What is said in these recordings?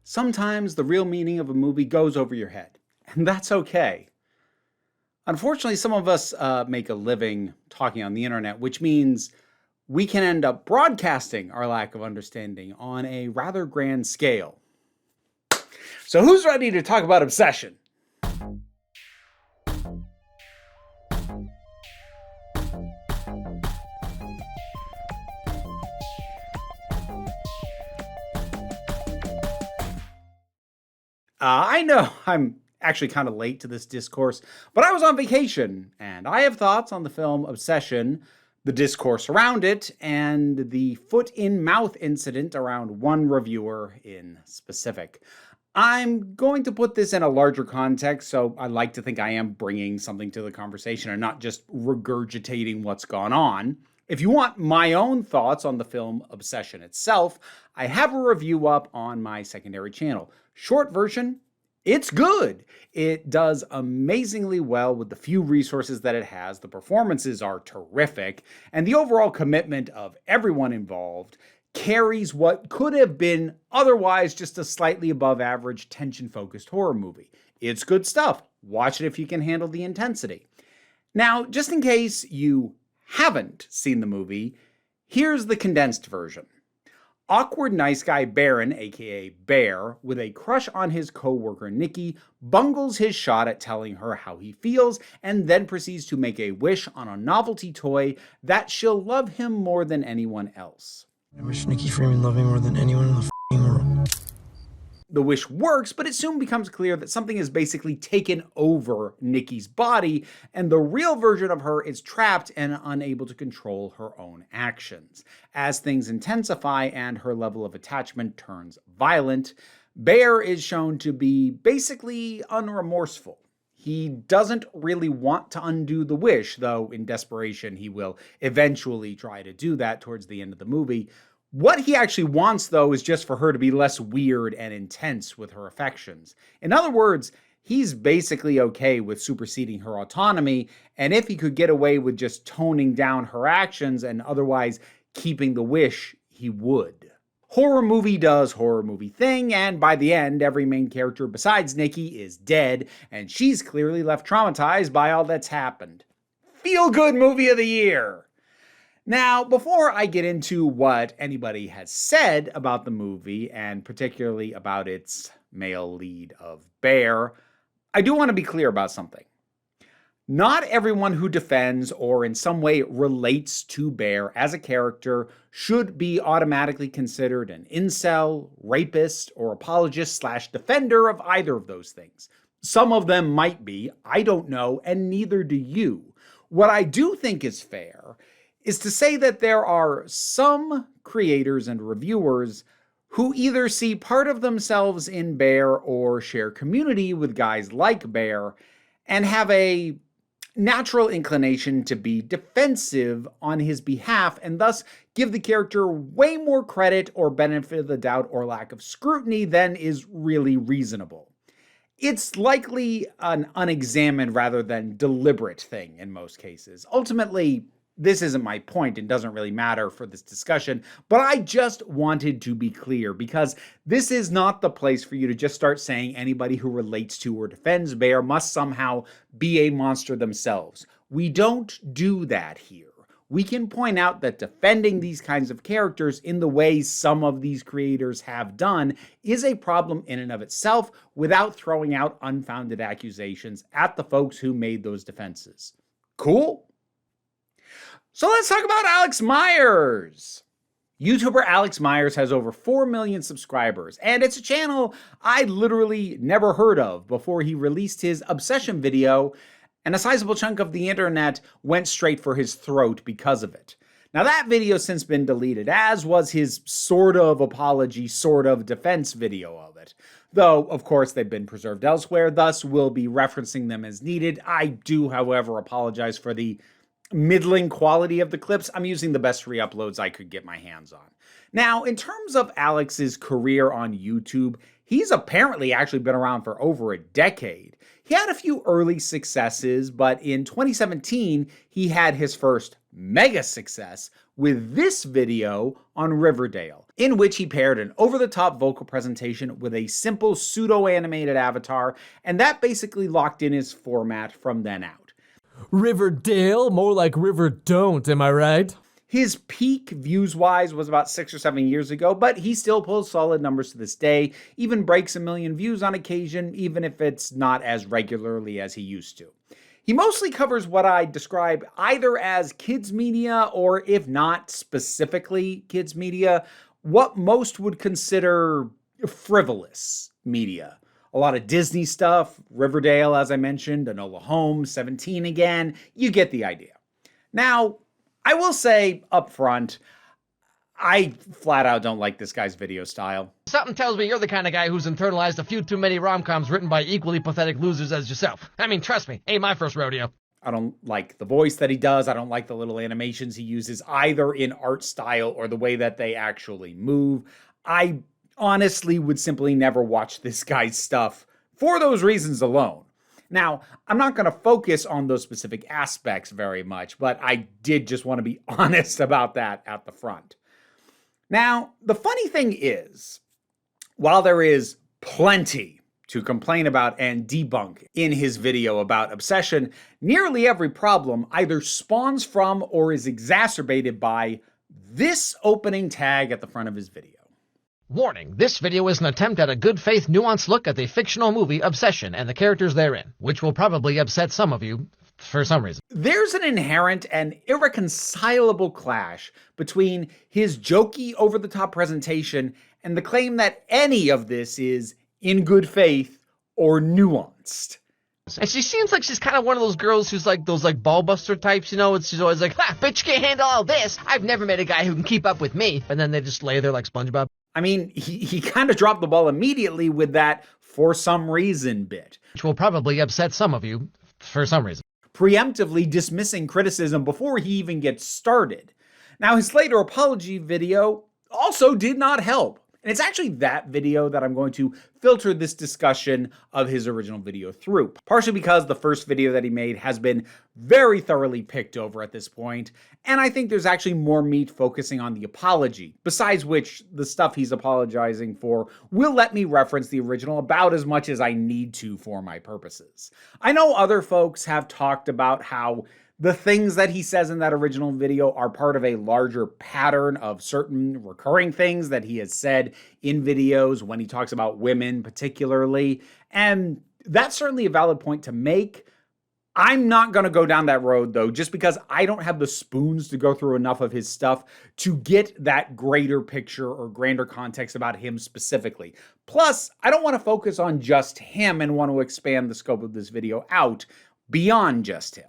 Sometimes the real meaning of a movie goes over your head, and that's okay. Unfortunately, some of us make a living talking on the internet, which means we can end up broadcasting our lack of understanding on a rather grand scale. So, who's ready to talk about obsession? I know I'm actually kind of late to this discourse, but I was on vacation and I have thoughts on the film Obsession, the discourse around it, and the foot in mouth incident around one reviewer in specific. I'm going to put this in a larger context, so I like to think I am bringing something to the conversation and not just regurgitating what's gone on. If you want my own thoughts on the film Obsession itself, I have a review up on my secondary channel. Short version, it's good. It does amazingly well with the few resources that it has. The performances are terrific, and the overall commitment of everyone involved carries what could have been otherwise just a slightly above average tension-focused horror movie. It's good stuff. Watch it if you can handle the intensity. Now, just in case you haven't seen the movie, here's the condensed version. Awkward nice guy Baron, aka Bear, with a crush on his co-worker Nikki, bungles his shot at telling her how he feels and then proceeds to make a wish on a novelty toy that she'll love him more than anyone else. I wish Nikki Freeman loved me more than anyone in the f***ing world. The wish works, but it soon becomes clear that something has basically taken over Nikki's body, and the real version of her is trapped and unable to control her own actions. As things intensify and her level of attachment turns violent, Bear is shown to be basically unremorseful. He doesn't really want to undo the wish, though in desperation he will eventually try to do that towards the end of the movie. What he actually wants, though, is just for her to be less weird and intense with her affections. In other words, he's basically okay with superseding her autonomy, and if he could get away with just toning down her actions and otherwise keeping the wish, he would. Horror movie does horror movie thing, and by the end, every main character besides Nikki is dead, and she's clearly left traumatized by all that's happened. Feel-good movie of the year! Now, before I get into what anybody has said about the movie, and particularly about its male lead of Bear, I do want to be clear about something. Not everyone who defends or in some way relates to Bear as a character should be automatically considered an incel, rapist, or apologist/defender of either of those things. Some of them might be, I don't know, and neither do you. What I do think is fair is to say that there are some creators and reviewers who either see part of themselves in Bear or share community with guys like Bear and have a natural inclination to be defensive on his behalf and thus give the character way more credit or benefit of the doubt or lack of scrutiny than is really reasonable. It's likely an unexamined rather than deliberate thing in most cases. Ultimately, this isn't my point and doesn't really matter for this discussion, but I just wanted to be clear because this is not the place for you to just start saying anybody who relates to or defends Bear must somehow be a monster themselves. We don't do that here. We can point out that defending these kinds of characters in the ways some of these creators have done is a problem in and of itself without throwing out unfounded accusations at the folks who made those defenses. Cool? So let's talk about Alex Meyers. YouTuber Alex Meyers has over 4 million subscribers, and it's a channel I literally never heard of before he released his Obsession video, and a sizable chunk of the internet went straight for his throat because of it. Now that video's since been deleted, as was his sort of apology, sort of defense video of it. Though, of course, they've been preserved elsewhere, thus we'll be referencing them as needed. I do, however, apologize for the middling quality of the clips. I'm using the best re-uploads I could get my hands on. Now, in terms of Alex's career on YouTube, he's apparently actually been around for over a decade. He had a few early successes, but in 2017, he had his first mega success with this video on Riverdale, in which he paired an over-the-top vocal presentation with a simple pseudo-animated avatar, and that basically locked in his format from then out. Riverdale? More like River Don't, am I right? His peak views-wise was about 6 or 7 years ago, but he still pulls solid numbers to this day, even breaks 1 million views on occasion, even if it's not as regularly as he used to. He mostly covers what I describe either as kids media, or if not specifically kids media, what most would consider frivolous media. A lot of Disney stuff, Riverdale, as I mentioned, Enola Holmes, 17 again, you get the idea. Now, I will say up front, I flat out don't like this guy's video style. Something tells me you're the kind of guy who's internalized a few too many rom-coms written by equally pathetic losers as yourself. I mean, trust me, ain't my first rodeo. I don't like the voice that he does. I don't like the little animations he uses, either in art style or the way that they actually move. I honestly would simply never watch this guy's stuff for those reasons alone. Now, I'm not going to focus on those specific aspects very much, but I did just want to be honest about that at the front. Now, the funny thing is, while there is plenty to complain about and debunk in his video about obsession, nearly every problem either spawns from or is exacerbated by this opening tag at the front of his video. Warning, this video is an attempt at a good-faith, nuanced look at the fictional movie Obsession and the characters therein, which will probably upset some of you for some reason. There's an inherent and irreconcilable clash between his jokey, over-the-top presentation and the claim that any of this is in good faith or nuanced. And she seems like she's kind of one of those girls who's like those ball buster types, you know? She's always like, ha, bitch can't handle all this. I've never met a guy who can keep up with me. And then they just lay there like SpongeBob. I mean, he kind of dropped the ball immediately with that "for some reason" bit. Which will probably upset some of you for some reason. Preemptively dismissing criticism before he even gets started. Now, his later apology video also did not help. And it's actually that video that I'm going to filter this discussion of his original video through. Partially because the first video that he made has been very thoroughly picked over at this point, and I think there's actually more meat focusing on the apology, besides which the stuff he's apologizing for will let me reference the original about as much as I need to for my purposes. I know other folks have talked about how the things that he says in that original video are part of a larger pattern of certain recurring things that he has said in videos when he talks about women particularly, and that's certainly a valid point to make. I'm not going to go down that road, though, just because I don't have the spoons to go through enough of his stuff to get that greater picture or grander context about him specifically. Plus, I don't want to focus on just him and want to expand the scope of this video out beyond just him.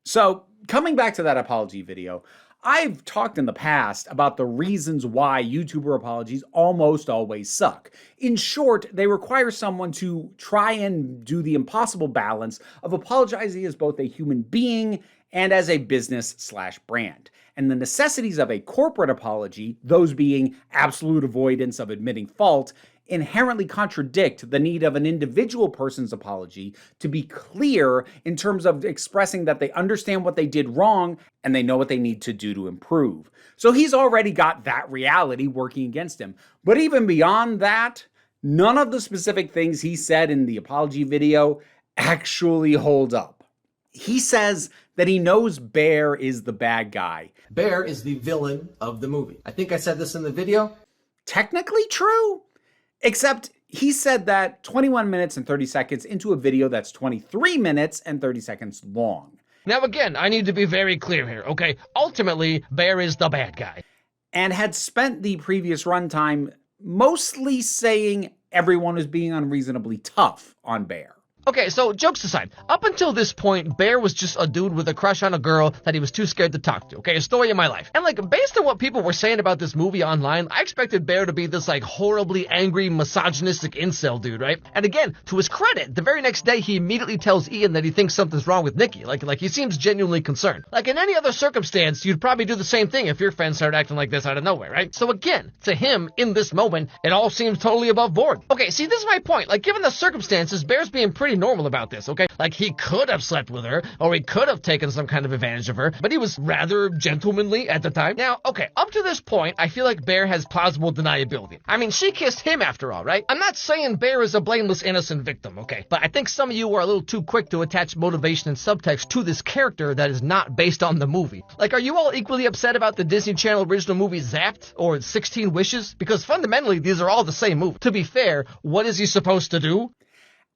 So, coming back to that apology video, I've talked in the past about the reasons why YouTuber apologies almost always suck. In short, they require someone to try and do the impossible balance of apologizing as both a human being and as a business/brand. And the necessities of a corporate apology, those being absolute avoidance of admitting fault, inherently contradict the need of an individual person's apology to be clear in terms of expressing that they understand what they did wrong and they know what they need to do to improve. So he's already got that reality working against him. But even beyond that, none of the specific things he said in the apology video actually hold up. He says that he knows Bear is the bad guy. Bear is the villain of the movie. I think I said this in the video. Technically true. Except he said that 21 minutes and 30 seconds into a video that's 23 minutes and 30 seconds long. Now again, I need to be very clear here, okay? Ultimately, Bear is the bad guy. And had spent the previous runtime mostly saying everyone was being unreasonably tough on Bear. Okay, so jokes aside, up until this point, Bear was just a dude with a crush on a girl that he was too scared to talk to. Okay, a story of my life. And based on what people were saying about this movie online, I expected Bear to be this horribly angry, misogynistic incel dude, right? And again, to his credit, the very next day he immediately tells Ian that he thinks something's wrong with Nikki. Like he seems genuinely concerned. In any other circumstance, you'd probably do the same thing if your friends started acting like this out of nowhere, right? So again, to him, in this moment, it all seems totally above board. Okay, see, this is my point. Given the circumstances, Bear's being pretty pretty normal about this, okay? Like, he could have slept with her, or he could have taken some kind of advantage of her, but he was rather gentlemanly at the time. Now, okay, up to this point, I feel like Bear has plausible deniability. I mean, she kissed him after all, right? I'm not saying Bear is a blameless, innocent victim, okay? But I think some of you are a little too quick to attach motivation and subtext to this character that is not based on the movie. Like, are you all equally upset about the Disney Channel original movie Zapped or 16 Wishes? Because fundamentally, these are all the same movie. To be fair, what is he supposed to do?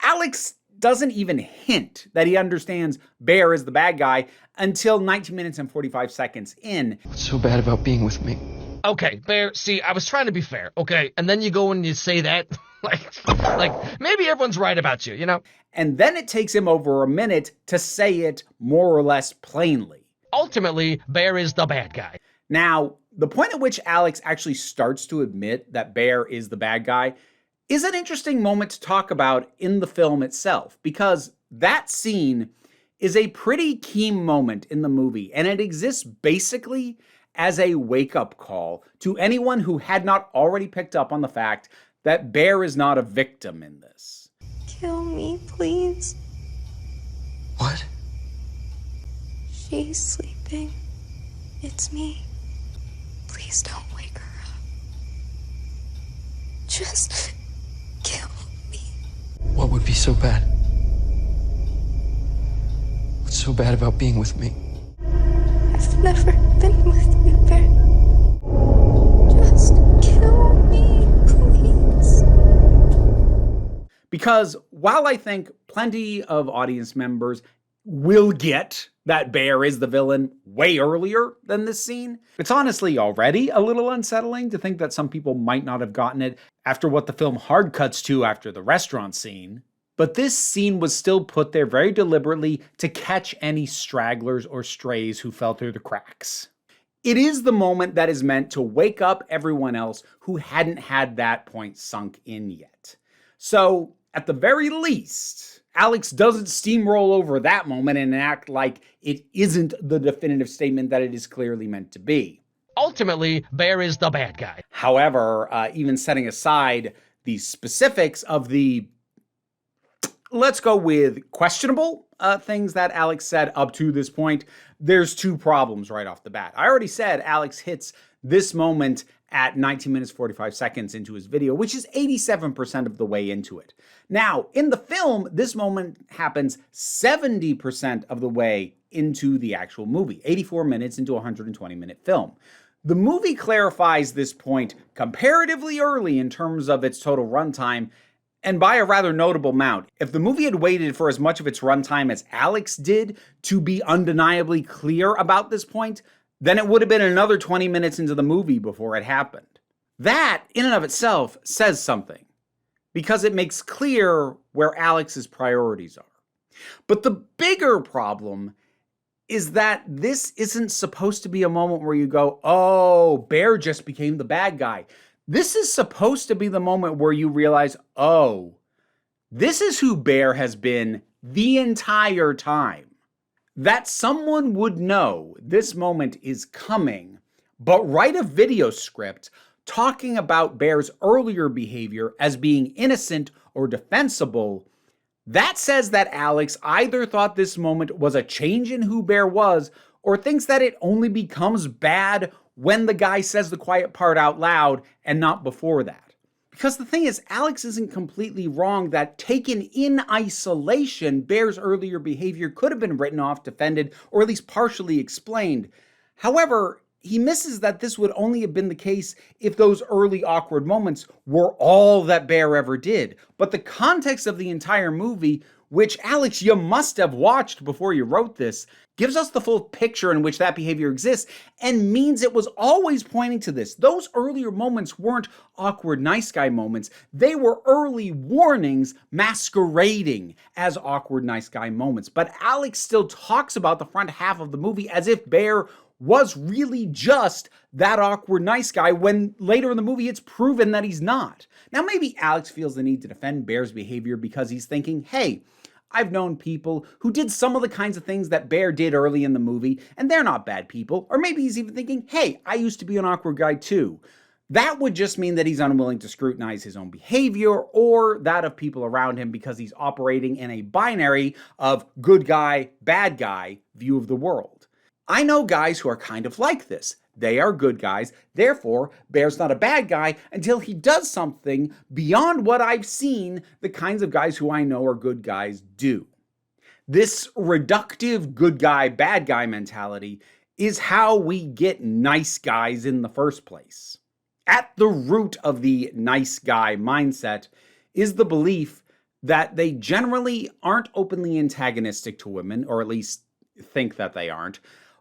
Alex doesn't even hint that he understands Bear is the bad guy until 19 minutes and 45 seconds in. What's so bad about being with me? Okay, Bear, see, I was trying to be fair, okay? And then you go and you say that, like, maybe everyone's right about you, you know? And then it takes him over a minute to say it more or less plainly. Ultimately, Bear is the bad guy. Now, the point at which Alex actually starts to admit that Bear is the bad guy is an interesting moment to talk about in the film itself, because that scene is a pretty key moment in the movie, and it exists basically as a wake-up call to anyone who had not already picked up on the fact that Bear is not a victim in this. Kill me, please. What? She's sleeping. It's me. Please don't wake her up. Just kill me. What would be so bad? What's so bad about being with me? I've never been with you, Bear. Just kill me, please. Because while I think plenty of audience members will get that Bear is the villain way earlier than this scene, it's honestly already a little unsettling to think that some people might not have gotten it after what the film hard cuts to after the restaurant scene. But this scene was still put there very deliberately to catch any stragglers or strays who fell through the cracks. It is the moment that is meant to wake up everyone else who hadn't had that point sunk in yet. So, at the very least, Alex doesn't steamroll over that moment and act like it isn't the definitive statement that it is clearly meant to be. Ultimately, Bear is the bad guy. However, even setting aside the specifics of the, let's go with questionable things that Alex said up to this point, there's two problems right off the bat. I already said Alex hits this moment at 19 minutes 45 seconds into his video, which is 87% of the way into it. Now, in the film, this moment happens 70% of the way into the actual movie, 84 minutes into a 120-minute film. The movie clarifies this point comparatively early in terms of its total runtime, and by a rather notable amount. If the movie had waited for as much of its runtime as Alex did to be undeniably clear about this point, then it would have been another 20 minutes into the movie before it happened. That, in and of itself, says something, because it makes clear where Alex's priorities are. But the bigger problem is that this isn't supposed to be a moment where you go, oh, Bear just became the bad guy. This is supposed to be the moment where you realize, oh, this is who Bear has been the entire time. That someone would know this moment is coming, but write a video script talking about Bear's earlier behavior as being innocent or defensible, that says that Alex either thought this moment was a change in who Bear was, or thinks that it only becomes bad when the guy says the quiet part out loud and not before that. Because the thing is, Alex isn't completely wrong that taken in isolation, Bear's earlier behavior could have been written off, defended, or at least partially explained. However, he misses that this would only have been the case if those early awkward moments were all that Bear ever did. But the context of the entire movie, which, Alex, you must have watched before you wrote this, gives us the full picture in which that behavior exists and means it was always pointing to this. Those earlier moments weren't awkward nice guy moments. They were early warnings masquerading as awkward nice guy moments. But Alex still talks about the front half of the movie as if Bear was really just that awkward nice guy when later in the movie it's proven that he's not. Now maybe Alex feels the need to defend Bear's behavior because he's thinking, hey, I've known people who did some of the kinds of things that Bear did early in the movie, and they're not bad people. Or maybe he's even thinking, hey, I used to be an awkward guy too. That would just mean that he's unwilling to scrutinize his own behavior or that of people around him because he's operating in a binary of good guy, bad guy view of the world. I know guys who are kind of like this. They are good guys, therefore Bear's not a bad guy until he does something beyond what I've seen the kinds of guys who I know are good guys do. This reductive good guy, bad guy mentality is how we get nice guys in the first place. At the root of the nice guy mindset is the belief that they generally aren't openly antagonistic to women, or at least think that they aren't,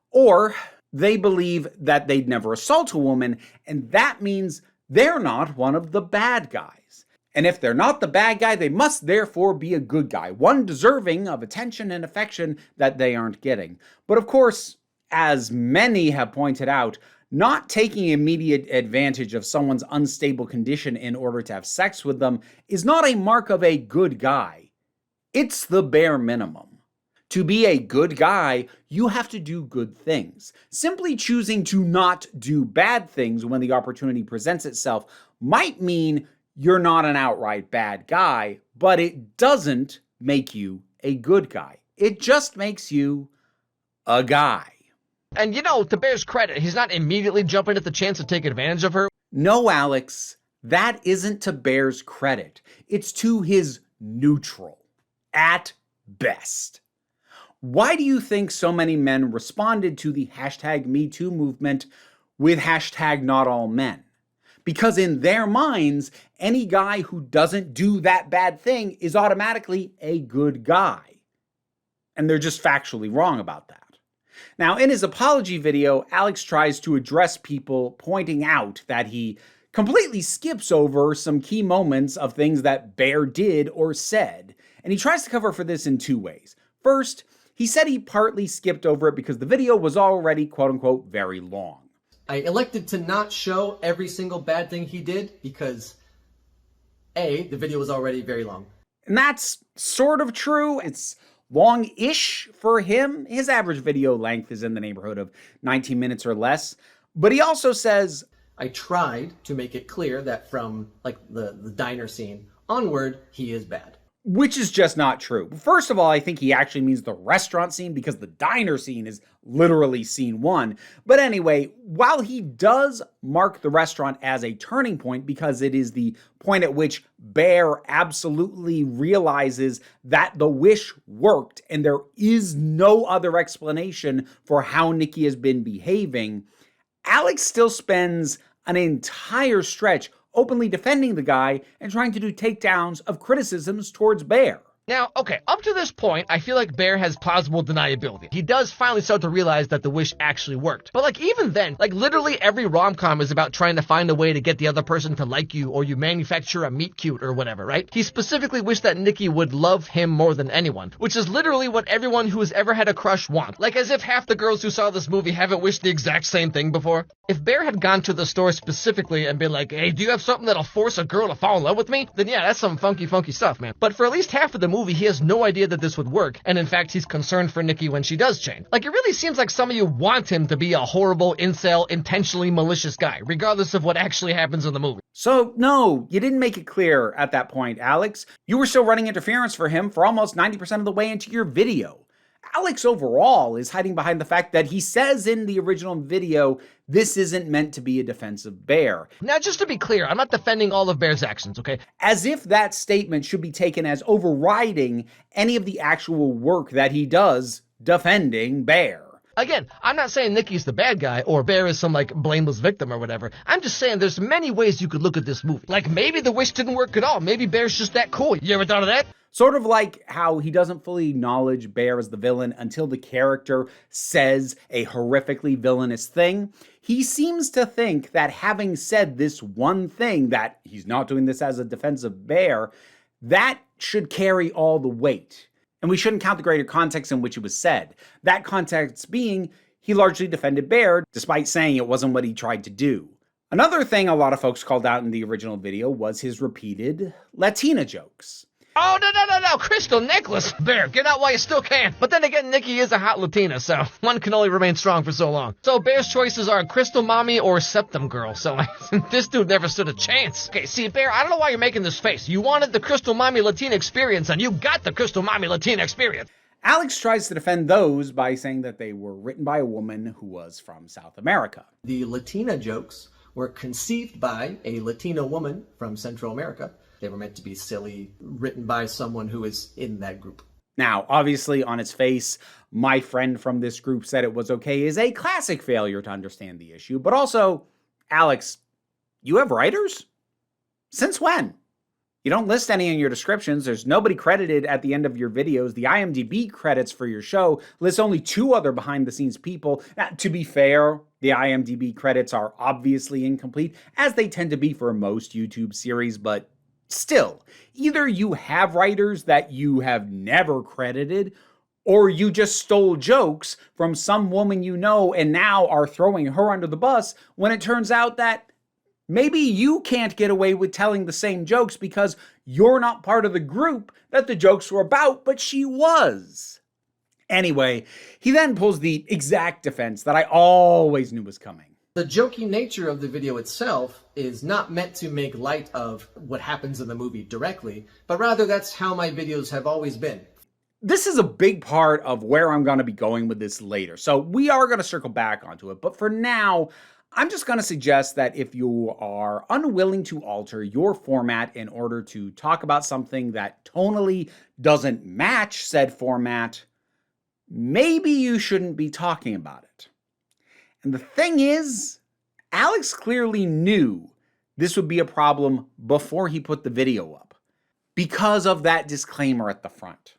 or they believe that they'd never assault a woman, and that means they're not one of the bad guys. And if they're not the bad guy, they must therefore be a good guy, one deserving of attention and affection that they aren't getting. But of course, as many have pointed out, not taking immediate advantage of someone's unstable condition in order to have sex with them is not a mark of a good guy. It's the bare minimum. To be a good guy, you have to do good things. Simply choosing to not do bad things when the opportunity presents itself might mean you're not an outright bad guy, but it doesn't make you a good guy. It just makes you a guy. And to Bear's credit, he's not immediately jumping at the chance to take advantage of her. No, Alex, that isn't to Bear's credit. It's to his neutral, at best. Why do you think so many men responded to the hashtag #MeToo movement with hashtag #NotAllMen? Because in their minds, any guy who doesn't do that bad thing is automatically a good guy. And they're just factually wrong about that. Now, in his apology video, Alex tries to address people pointing out that he completely skips over some key moments of things that Bear did or said, and he tries to cover for this in two ways. First, he said he partly skipped over it because the video was already, quote-unquote, very long. I elected to not show every single bad thing he did because, A, the video was already very long. And that's sort of true. It's long-ish for him. His average video length is in the neighborhood of 19 minutes or less. But he also says, I tried to make it clear that from the diner scene onward, he is bad. Which is just not true. First of all, I think he actually means the restaurant scene because the diner scene is literally scene one. But anyway, while he does mark the restaurant as a turning point because it is the point at which Bear absolutely realizes that the wish worked and there is no other explanation for how Nikki has been behaving, Alex still spends an entire stretch openly defending the guy and trying to do takedowns of criticisms towards Bear. Now, okay, up to this point, I feel like Bear has plausible deniability. He does finally start to realize that the wish actually worked. But even then, literally every rom-com is about trying to find a way to get the other person to like you, or you manufacture a meet cute or whatever, right? He specifically wished that Nikki would love him more than anyone, which is literally what everyone who has ever had a crush wants. As if half the girls who saw this movie haven't wished the exact same thing before. If Bear had gone to the store specifically and been like, hey, do you have something that'll force a girl to fall in love with me? Then yeah, that's some funky stuff, man. But for at least half of the movie, he has no idea that this would work, and in fact, he's concerned for Nikki when she does change. It really seems like some of you want him to be a horrible, incel, intentionally malicious guy, regardless of what actually happens in the movie. So, no, you didn't make it clear at that point, Alex. You were still running interference for him for almost 90% of the way into your video. Alex overall is hiding behind the fact that he says in the original video, this isn't meant to be a defense of Bear. Now, just to be clear, I'm not defending all of Bear's actions, okay? As if that statement should be taken as overriding any of the actual work that he does defending Bear. Again, I'm not saying Nikki's the bad guy or Bear is some blameless victim or whatever. I'm just saying there's many ways you could look at this movie. Maybe the wish didn't work at all. Maybe Bear's just that cool. You ever thought of that? Sort of like how he doesn't fully acknowledge Bear as the villain until the character says a horrifically villainous thing. He seems to think that having said this one thing, that he's not doing this as a defense of Bear, that should carry all the weight. And we shouldn't count the greater context in which it was said. That context being, he largely defended Bear, despite saying it wasn't what he tried to do. Another thing a lot of folks called out in the original video was his repeated Latina jokes. Oh, no, crystal necklace. Bear, get out while you still can. But then again, Nikki is a hot Latina, so one can only remain strong for so long. So Bear's choices are Crystal Mommy or Septum Girl, so this dude never stood a chance. Okay, see, Bear, I don't know why you're making this face. You wanted the Crystal Mommy Latina experience, and you got the Crystal Mommy Latina experience. Alex tries to defend those by saying that they were written by a woman who was from South America. The Latina jokes were conceived by a Latina woman from Central America. They were meant to be silly, written by someone who is in that group. Now, obviously, on its face, my friend from this group said it was okay is a classic failure to understand the issue. But also, Alex, you have writers? Since when? You don't list any in your descriptions. There's nobody credited at the end of your videos. The IMDb credits for your show list only 2 other behind-the-scenes people. Now, to be fair, the IMDb credits are obviously incomplete, as they tend to be for most YouTube series, but still, either you have writers that you have never credited, or you just stole jokes from some woman you know and now are throwing her under the bus when it turns out that maybe you can't get away with telling the same jokes because you're not part of the group that the jokes were about, but she was. Anyway, he then pulls the exact defense that I always knew was coming. The jokey nature of the video itself is not meant to make light of what happens in the movie directly, but rather that's how my videos have always been. This is a big part of where I'm going to be going with this later, so we are going to circle back onto it. But for now, I'm just going to suggest that if you are unwilling to alter your format in order to talk about something that tonally doesn't match said format, maybe you shouldn't be talking about it. And the thing is, Alex clearly knew this would be a problem before he put the video up, because of that disclaimer at the front.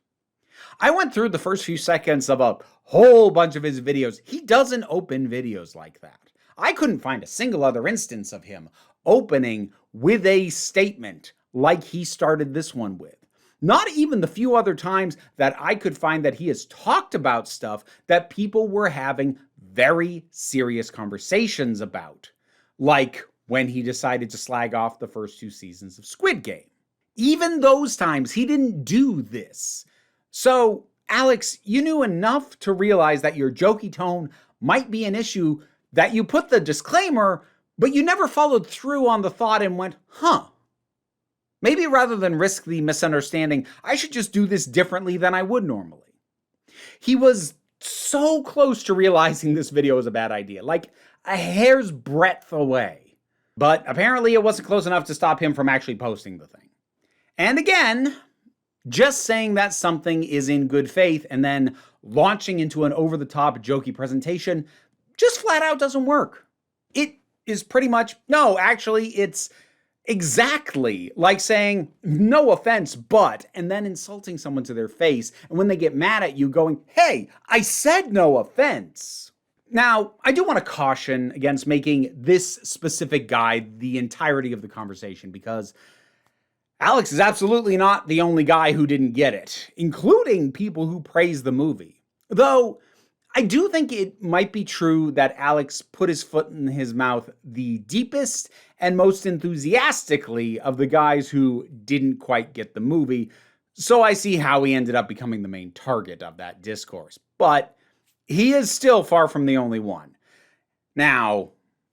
I went through the first few seconds of a whole bunch of his videos. He doesn't open videos like that. I couldn't find a single other instance of him opening with a statement like he started this one with. Not even the few other times that I could find that he has talked about stuff that people were having very serious conversations about, like when he decided to slag off the first 2 seasons of Squid Game. Even those times, he didn't do this. So, Alex, you knew enough to realize that your jokey tone might be an issue, that you put the disclaimer, but you never followed through on the thought and went, maybe rather than risk the misunderstanding, I should just do this differently than I would normally. He was so close to realizing this video was a bad idea, like a hair's breadth away. But apparently it wasn't close enough to stop him from actually posting the thing. And again, just saying that something is in good faith and then launching into an over-the-top jokey presentation just flat out doesn't work. It is pretty much, no, actually, it's exactly like saying, no offense, but, and then insulting someone to their face, and when they get mad at you going, hey, I said no offense. Now, I do want to caution against making this specific guide the entirety of the conversation, because Alex is absolutely not the only guy who didn't get it, including people who praise the movie. Though, I do think it might be true that Alex put his foot in his mouth the deepest and most enthusiastically of the guys who didn't quite get the movie, so I see how he ended up becoming the main target of that discourse. But he is still far from the only one. Now,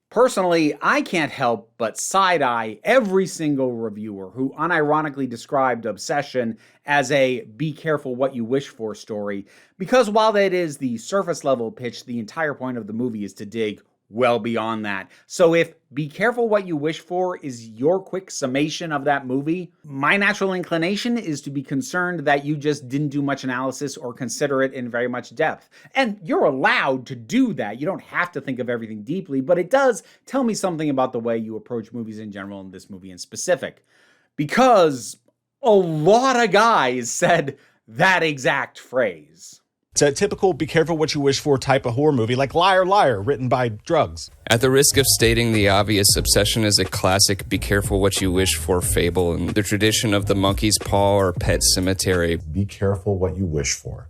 personally, I can't help but side-eye every single reviewer who unironically described Obsession as a be careful what you wish for story, because while that is the surface level pitch, the entire point of the movie is to dig well beyond that. So if be careful what you wish for is your quick summation of that movie, my natural inclination is to be concerned that you just didn't do much analysis or consider it in very much depth. And you're allowed to do that. You don't have to think of everything deeply, but it does tell me something about the way you approach movies in general and this movie in specific. Because a lot of guys said that exact phrase. It's a typical be careful what you wish for type of horror movie, like Liar Liar, written by Drugs. At the risk of stating the obvious, Obsession is a classic be careful what you wish for fable in the tradition of the monkey's paw or Pet Cemetery. Be careful what you wish for.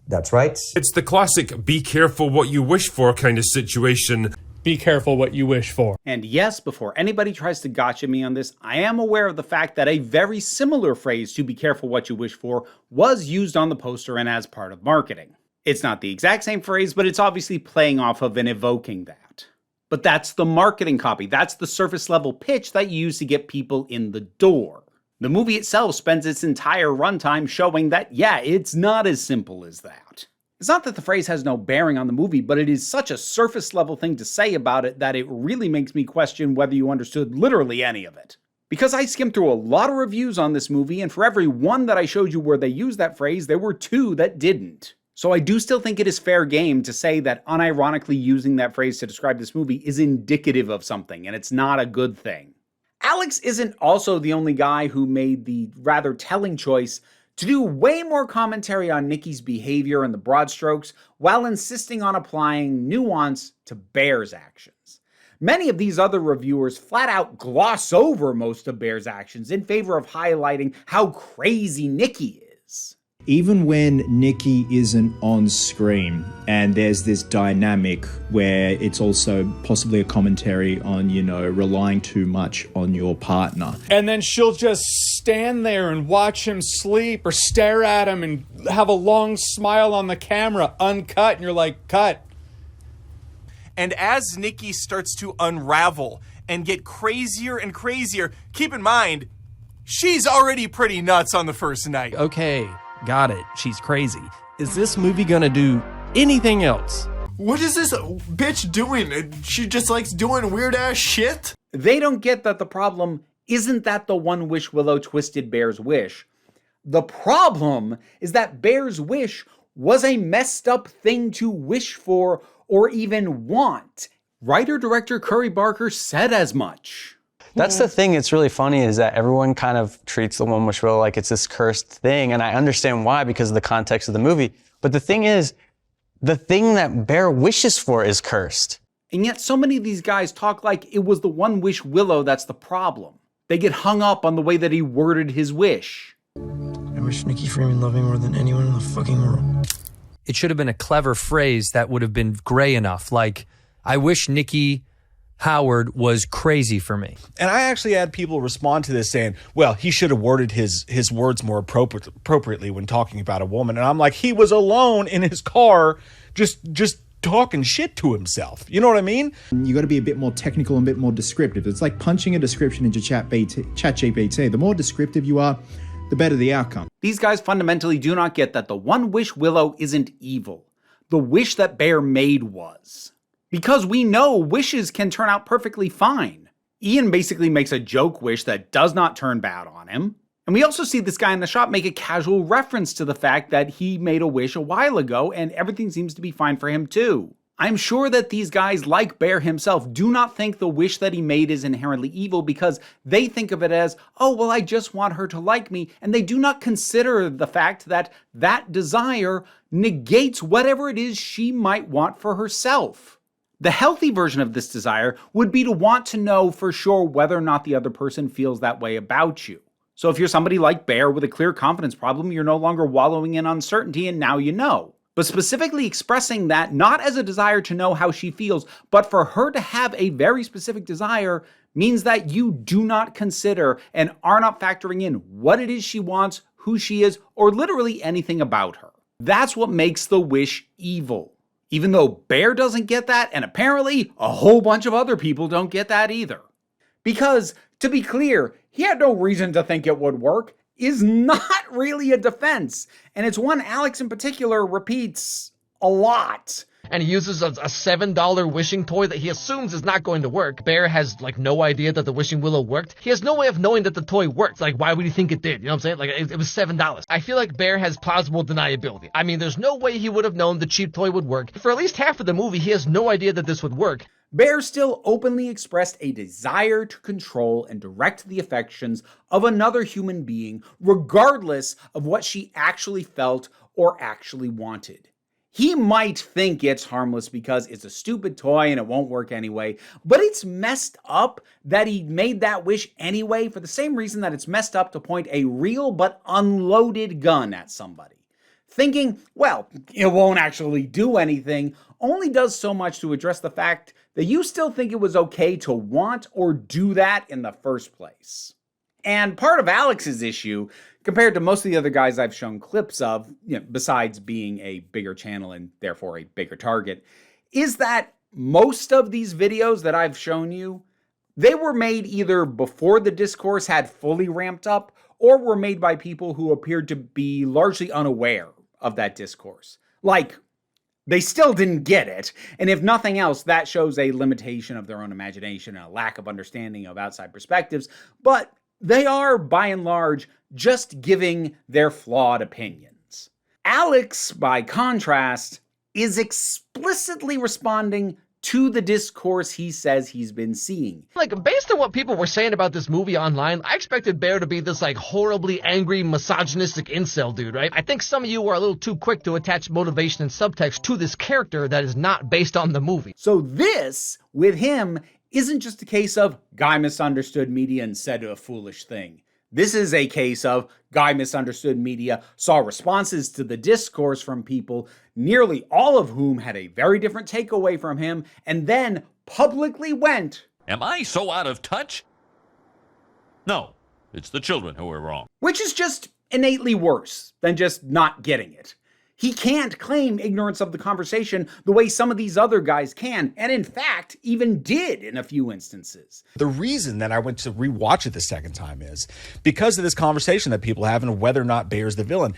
That's right. It's the classic be careful what you wish for kind of situation. Be careful what you wish for. And yes, before anybody tries to gotcha me on this, I am aware of the fact that a very similar phrase to be careful what you wish for was used on the poster and as part of marketing. It's not the exact same phrase, but it's obviously playing off of and evoking that. But that's the marketing copy. That's the surface level pitch that you use to get people in the door. The movie itself spends its entire runtime showing that, yeah, it's not as simple as that. It's not that the phrase has no bearing on the movie, but it is such a surface level thing to say about it that it really makes me question whether you understood literally any of it. Because I skimmed through a lot of reviews on this movie, and for every one that I showed you where they used that phrase, there were 2 that didn't. So I do still think it is fair game to say that unironically using that phrase to describe this movie is indicative of something, and it's not a good thing. Alex isn't also the only guy who made the rather telling choice to do way more commentary on Nikki's behavior and the broad strokes while insisting on applying nuance to Bear's actions. Many of these other reviewers flat out gloss over most of Bear's actions in favor of highlighting how crazy Nikki is. Even when Nikki isn't on screen and there's this dynamic where it's also possibly a commentary on, relying too much on your partner. And then she'll just stand there and watch him sleep or stare at him and have a long smile on the camera, uncut, and you're like, cut. And as Nikki starts to unravel and get crazier and crazier, keep in mind, she's already pretty nuts on the first night. Okay, got it. She's crazy. Is this movie gonna do anything else? What is this bitch doing? She just likes doing weird ass shit? They don't get that the problem isn't that the one wish Willow twisted Bear's wish. The problem is that Bear's wish was a messed up thing to wish for or even want. Writer-director Curry Barker said as much. That's the thing that's really funny is that everyone kind of treats the one wish Willow like it's this cursed thing, and I understand why because of the context of the movie. But the thing is, the thing that Bear wishes for is cursed. And yet so many of these guys talk like it was the one wish Willow that's the problem. They get hung up on the way that he worded his wish. I wish Nikki Freeman loved me more than anyone in the fucking world. It should have been a clever phrase that would have been gray enough, like, I wish Nikki Howard was crazy for me. And I actually had people respond to this saying, well, he should have worded his words more appropriately when talking about a woman. And I'm like, he was alone in his car just talking shit to himself. You know what I mean? You got to be a bit more technical and a bit more descriptive. It's like punching a description into ChatGPT. The more descriptive you are, the better the outcome. These guys fundamentally do not get that the one wish Willow isn't evil. The wish that Bear made was. Because we know wishes can turn out perfectly fine. Ian basically makes a joke wish that does not turn bad on him. And we also see this guy in the shop make a casual reference to the fact that he made a wish a while ago and everything seems to be fine for him too. I'm sure that these guys, like Bear himself, do not think the wish that he made is inherently evil because they think of it as, oh, well, I just want her to like me, and they do not consider the fact that that desire negates whatever it is she might want for herself. The healthy version of this desire would be to want to know for sure whether or not the other person feels that way about you. So if you're somebody like Bear with a clear confidence problem, you're no longer wallowing in uncertainty and now you know. But specifically expressing that not as a desire to know how she feels, but for her to have a very specific desire means that you do not consider and are not factoring in what it is she wants, who she is, or literally anything about her. That's what makes the wish evil. Even though Bear doesn't get that, and apparently a whole bunch of other people don't get that either. Because, to be clear, he had no reason to think it would work is not really a defense, and it's one Alex in particular repeats a lot. And he uses a $7 wishing toy that he assumes is not going to work. Bear has, no idea that the wishing willow worked. He has no way of knowing that the toy worked. Why would he think it did? You know what I'm saying? It was $7. I feel like Bear has plausible deniability. I mean, there's no way he would have known the cheap toy would work. For at least half of the movie, he has no idea that this would work. Bear still openly expressed a desire to control and direct the affections of another human being, regardless of what she actually felt or actually wanted. He might think it's harmless because it's a stupid toy and it won't work anyway, but it's messed up that he made that wish anyway for the same reason that it's messed up to point a real but unloaded gun at somebody. Thinking, well, it won't actually do anything, only does so much to address the fact that you still think it was okay to want or do that in the first place. And part of Alex's issue, compared to most of the other guys I've shown clips of, besides being a bigger channel and therefore a bigger target, is that most of these videos that I've shown you, they were made either before the discourse had fully ramped up or were made by people who appeared to be largely unaware of that discourse. Like, they still didn't get it, and if nothing else, that shows a limitation of their own imagination and a lack of understanding of outside perspectives, but they are, by and large, just giving their flawed opinions. Alex, by contrast, is explicitly responding to the discourse he says he's been seeing. Like, based on what people were saying about this movie online, I expected Bear to be this, like, horribly angry, misogynistic incel dude, right? I think some of you are a little too quick to attach motivation and subtext to this character that is not based on the movie. So this, with him, isn't just a case of guy misunderstood media and said a foolish thing. This is a case of guy misunderstood media, saw responses to the discourse from people, nearly all of whom had a very different takeaway from him, and then publicly went, "Am I so out of touch?" No, it's the children who are wrong. Which is just innately worse than just not getting it. He can't claim ignorance of the conversation the way some of these other guys can, and in fact, even did in a few instances. The reason that I went to rewatch it the second time is because of this conversation that people have and whether or not Bear's the villain.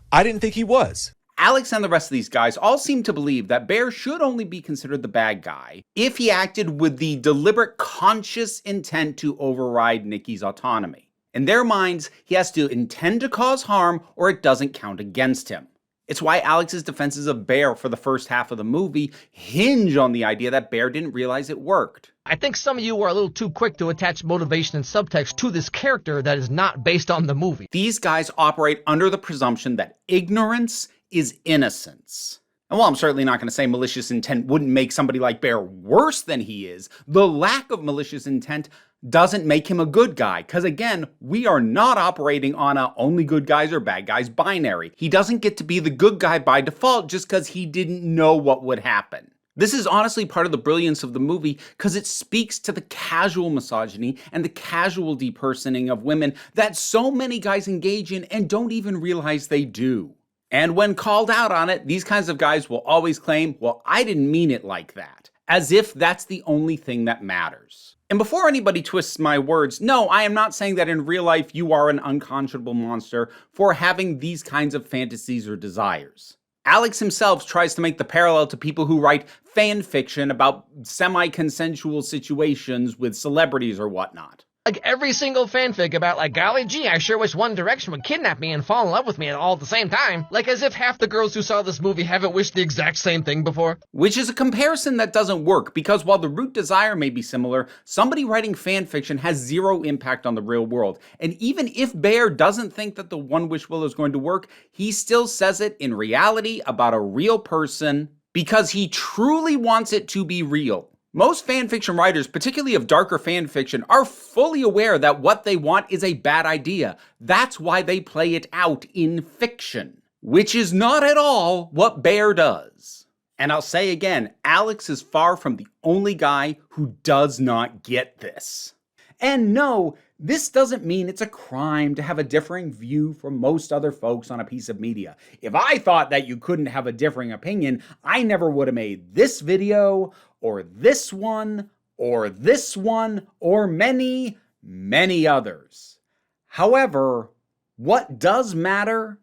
I didn't think he was. Alex and the rest of these guys all seem to believe that Bear should only be considered the bad guy if he acted with the deliberate, conscious intent to override Nikki's autonomy. In their minds, he has to intend to cause harm or it doesn't count against him. It's why Alex's defenses of Bear for the first half of the movie hinge on the idea that Bear didn't realize it worked. I think some of you are a little too quick to attach motivation and subtext to this character that is not based on the movie. These guys operate under the presumption that ignorance is innocence. And while I'm certainly not going to say malicious intent wouldn't make somebody like Bear worse than he is, the lack of malicious intent doesn't make him a good guy, because again, we are not operating on a only good guys or bad guys binary. He doesn't get to be the good guy by default just because he didn't know what would happen. This is honestly part of the brilliance of the movie because it speaks to the casual misogyny and the casual depersoning of women that so many guys engage in and don't even realize they do. And when called out on it, these kinds of guys will always claim, well, I didn't mean it like that, as if that's the only thing that matters. And before anybody twists my words, no, I am not saying that in real life you are an unconscionable monster for having these kinds of fantasies or desires. Alex himself tries to make the parallel to people who write fan fiction about semi-consensual situations with celebrities or whatnot. Like every single fanfic about, like, golly gee, I sure wish One Direction would kidnap me and fall in love with me all at the same time. Like as if half the girls who saw this movie haven't wished the exact same thing before. Which is a comparison that doesn't work, because while the root desire may be similar, somebody writing fanfiction has zero impact on the real world. And even if Bear doesn't think that the One Wish Will is going to work, he still says it in reality about a real person because he truly wants it to be real. Most fanfiction writers, particularly of darker fanfiction, are fully aware that what they want is a bad idea. That's why they play it out in fiction, which is not at all what Bear does. And I'll say again, Alex is far from the only guy who does not get this. And no, this doesn't mean it's a crime to have a differing view from most other folks on a piece of media. If I thought that you couldn't have a differing opinion, I never would have made this video, or this one, or this one, or many, many others. However, what does matter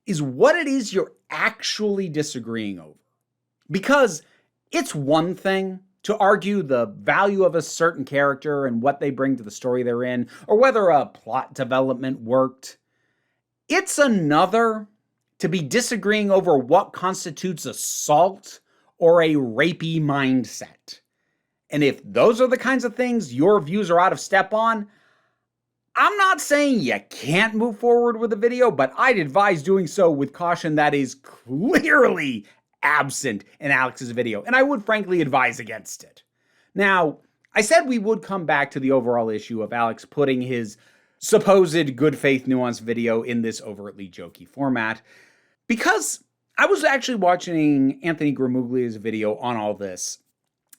is what it is you're actually disagreeing over. Because it's one thing to argue the value of a certain character and what they bring to the story they're in, or whether a plot development worked. It's another to be disagreeing over what constitutes assault or a rapey mindset. And if those are the kinds of things your views are out of step on, I'm not saying you can't move forward with a video, but I'd advise doing so with caution that is clearly absent in Alex's video, and I would frankly advise against it. Now, I said we would come back to the overall issue of Alex putting his supposed good faith nuanced video in this overtly jokey format, because I was actually watching Anthony Gramuglia's video on all this,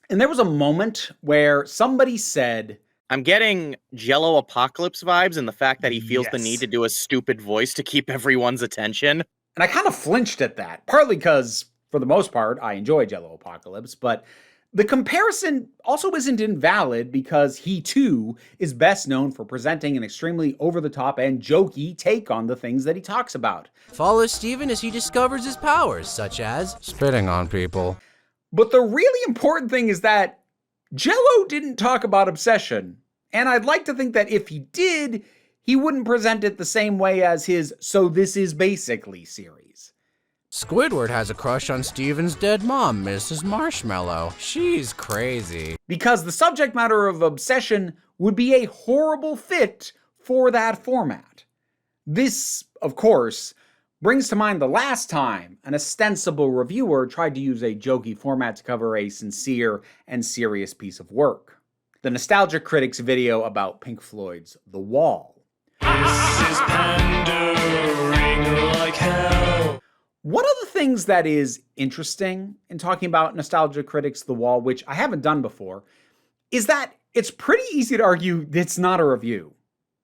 And there was a moment where somebody said, I'm getting Jello Apocalypse vibes and the fact that he feels the Yes. need to do a stupid voice to keep everyone's attention. And I kind of flinched at that, partly because, for the most part, I enjoy Jello Apocalypse, but the comparison also isn't invalid because he, too, is best known for presenting an extremely over-the-top and jokey take on the things that he talks about. Follow Steven as he discovers his powers, such as spitting on people. But the really important thing is that Jello didn't talk about obsession, and I'd like to think that if he did, he wouldn't present it the same way as his So This Is Basically series. Squidward has a crush on Steven's dead mom, Mrs. Marshmallow. She's crazy. Because the subject matter of obsession would be a horrible fit for that format. This, of course, brings to mind the last time an ostensible reviewer tried to use a jokey format to cover a sincere and serious piece of work. The Nostalgia Critics video about Pink Floyd's The Wall. This is pandering like hell. One of the things that is interesting in talking about Nostalgia Critics' The Wall, which I haven't done before, is that it's pretty easy to argue it's not a review.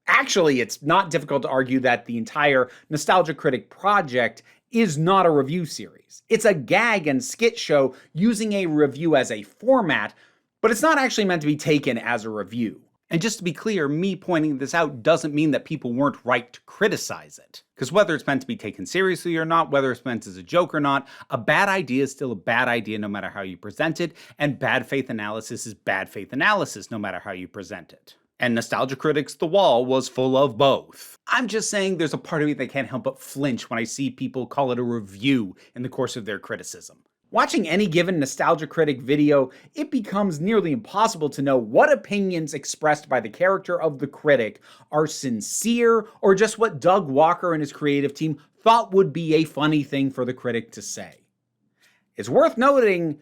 Actually, it's not difficult to argue that the entire Nostalgia Critic project is not a review series. It's a gag and skit show using a review as a format, but it's not actually meant to be taken as a review. And just to be clear, me pointing this out doesn't mean that people weren't right to criticize it. Because whether it's meant to be taken seriously or not, whether it's meant as a joke or not, a bad idea is still a bad idea no matter how you present it, and bad faith analysis is bad faith analysis no matter how you present it. And Nostalgia Critics' The Wall was full of both. I'm just saying there's a part of me that can't help but flinch when I see people call it a review in the course of their criticism. Watching any given Nostalgia Critic video, it becomes nearly impossible to know what opinions expressed by the character of the critic are sincere or just what Doug Walker and his creative team thought would be a funny thing for the critic to say. It's worth noting,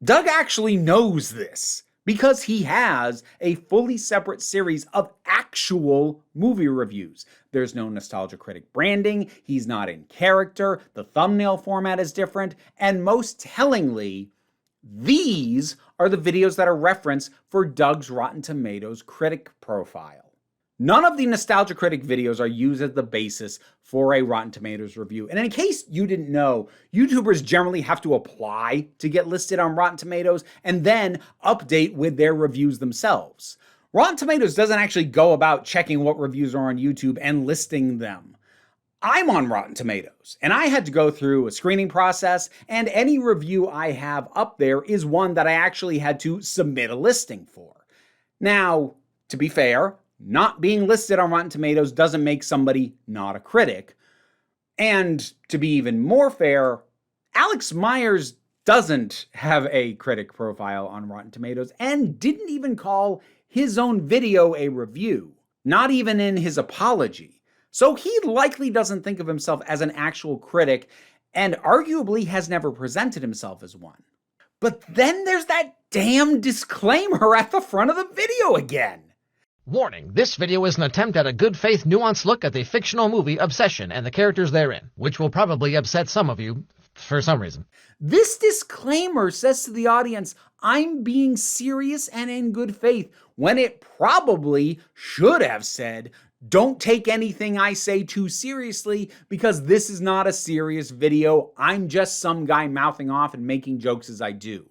Doug actually knows this, because he has a fully separate series of actual movie reviews. There's no Nostalgia Critic branding, he's not in character, the thumbnail format is different, and most tellingly, these are the videos that are referenced for Doug's Rotten Tomatoes critic profile. None of the Nostalgia Critic videos are used as the basis for a Rotten Tomatoes review. And in case you didn't know, YouTubers generally have to apply to get listed on Rotten Tomatoes and then update with their reviews themselves. Rotten Tomatoes doesn't actually go about checking what reviews are on YouTube and listing them. I'm on Rotten Tomatoes, and I had to go through a screening process, and any review I have up there is one that I actually had to submit a listing for. Now, to be fair, not being listed on Rotten Tomatoes doesn't make somebody not a critic. And to be even more fair, Alex Meyers doesn't have a critic profile on Rotten Tomatoes and didn't even call his own video a review, not even in his apology. So he likely doesn't think of himself as an actual critic and arguably has never presented himself as one. But then there's that damn disclaimer at the front of the video again. Warning, this video is an attempt at a good faith nuanced look at the fictional movie Obsession and the characters therein, which will probably upset some of you for some reason. This disclaimer says to the audience, I'm being serious and in good faith, when it probably should have said, don't take anything I say too seriously because this is not a serious video. I'm just some guy mouthing off and making jokes as I do.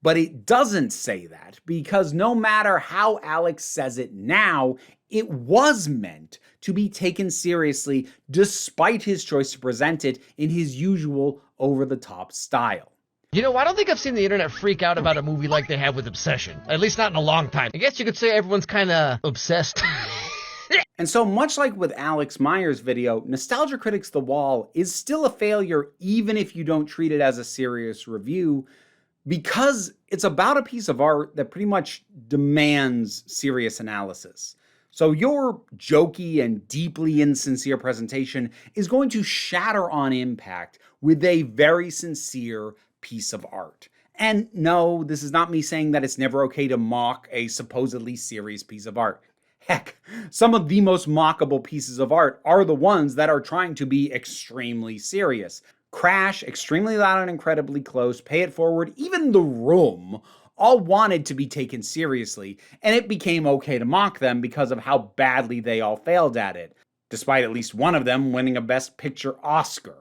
But it doesn't say that because no matter how Alex says it now, it was meant to be taken seriously despite his choice to present it in his usual over-the-top style. You know, I don't think I've seen the internet freak out about a movie like they have with Obsession. At least not in a long time. I guess you could say everyone's kind of obsessed. And so much like with Alex Meyers' video, Nostalgia Critics' The Wall is still a failure even if you don't treat it as a serious review, because it's about a piece of art that pretty much demands serious analysis. So your jokey and deeply insincere presentation is going to shatter on impact with a very sincere piece of art. And no, this is not me saying that it's never okay to mock a supposedly serious piece of art. Heck, some of the most mockable pieces of art are the ones that are trying to be extremely serious. Crash, Extremely Loud and Incredibly Close, Pay It Forward, even The Room all wanted to be taken seriously, and it became okay to mock them because of how badly they all failed at it, despite at least one of them winning a Best Picture Oscar.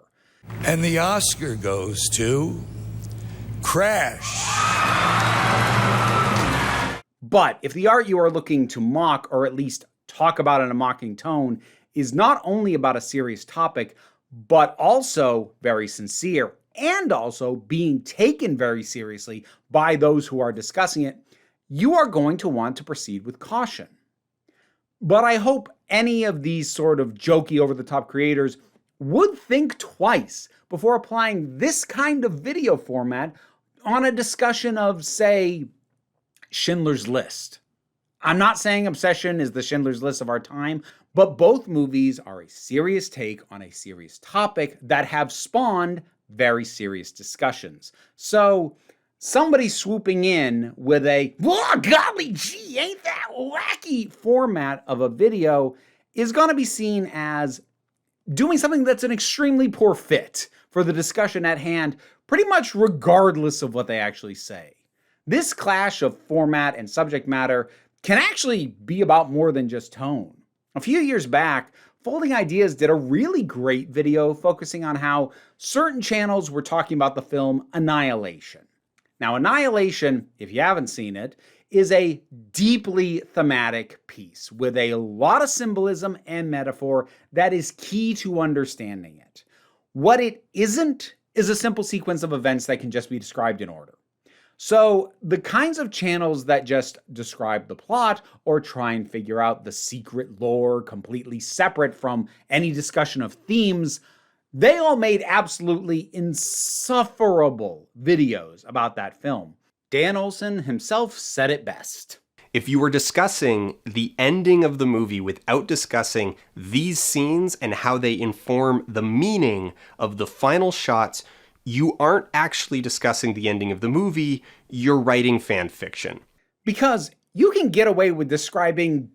And the Oscar goes to Crash. But if the art you are looking to mock, or at least talk about in a mocking tone, is not only about a serious topic, but also very sincere, and also being taken very seriously by those who are discussing it, you are going to want to proceed with caution. But I hope any of these sort of jokey, over-the-top creators would think twice before applying this kind of video format on a discussion of, say, Schindler's List. I'm not saying Obsession is the Schindler's List of our time, but both movies are a serious take on a serious topic that have spawned very serious discussions. So somebody swooping in with a, "Whoa, golly gee, ain't that wacky" format of a video is going to be seen as doing something that's an extremely poor fit for the discussion at hand, pretty much regardless of what they actually say. This clash of format and subject matter can actually be about more than just tone. A few years back, Folding Ideas did a really great video focusing on how certain channels were talking about the film Annihilation. Now, Annihilation, if you haven't seen it, is a deeply thematic piece with a lot of symbolism and metaphor that is key to understanding it. What it isn't is a simple sequence of events that can just be described in order. So the kinds of channels that just describe the plot or try and figure out the secret lore completely separate from any discussion of themes, they all made absolutely insufferable videos about that film. Dan Olson himself said it best. If you were discussing the ending of the movie without discussing these scenes and how they inform the meaning of the final shots, you aren't actually discussing the ending of the movie, you're writing fan fiction. Because you can get away with describing,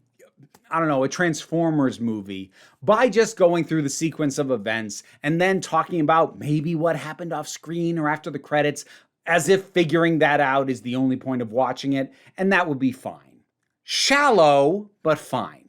I don't know, a Transformers movie by just going through the sequence of events and then talking about maybe what happened off screen or after the credits, as if figuring that out is the only point of watching it, and that would be fine. Shallow, but fine.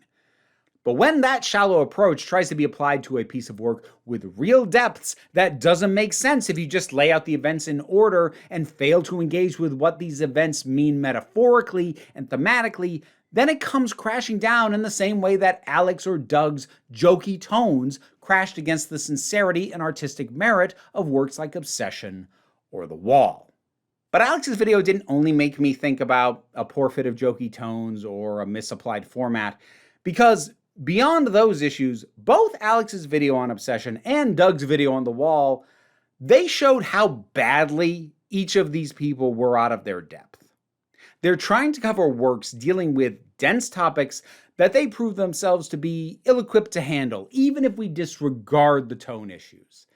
But when that shallow approach tries to be applied to a piece of work with real depths, that doesn't make sense if you just lay out the events in order and fail to engage with what these events mean metaphorically and thematically, then it comes crashing down in the same way that Alex or Doug's jokey tones crashed against the sincerity and artistic merit of works like Obsession or The Wall. But Alex's video didn't only make me think about a poor fit of jokey tones or a misapplied format, because beyond those issues, both Alex's video on Obsession and Doug's video on The Wall, they showed how badly each of these people were out of their depth. They're trying to cover works dealing with dense topics that they prove themselves to be ill-equipped to handle, even if we disregard the tone issues.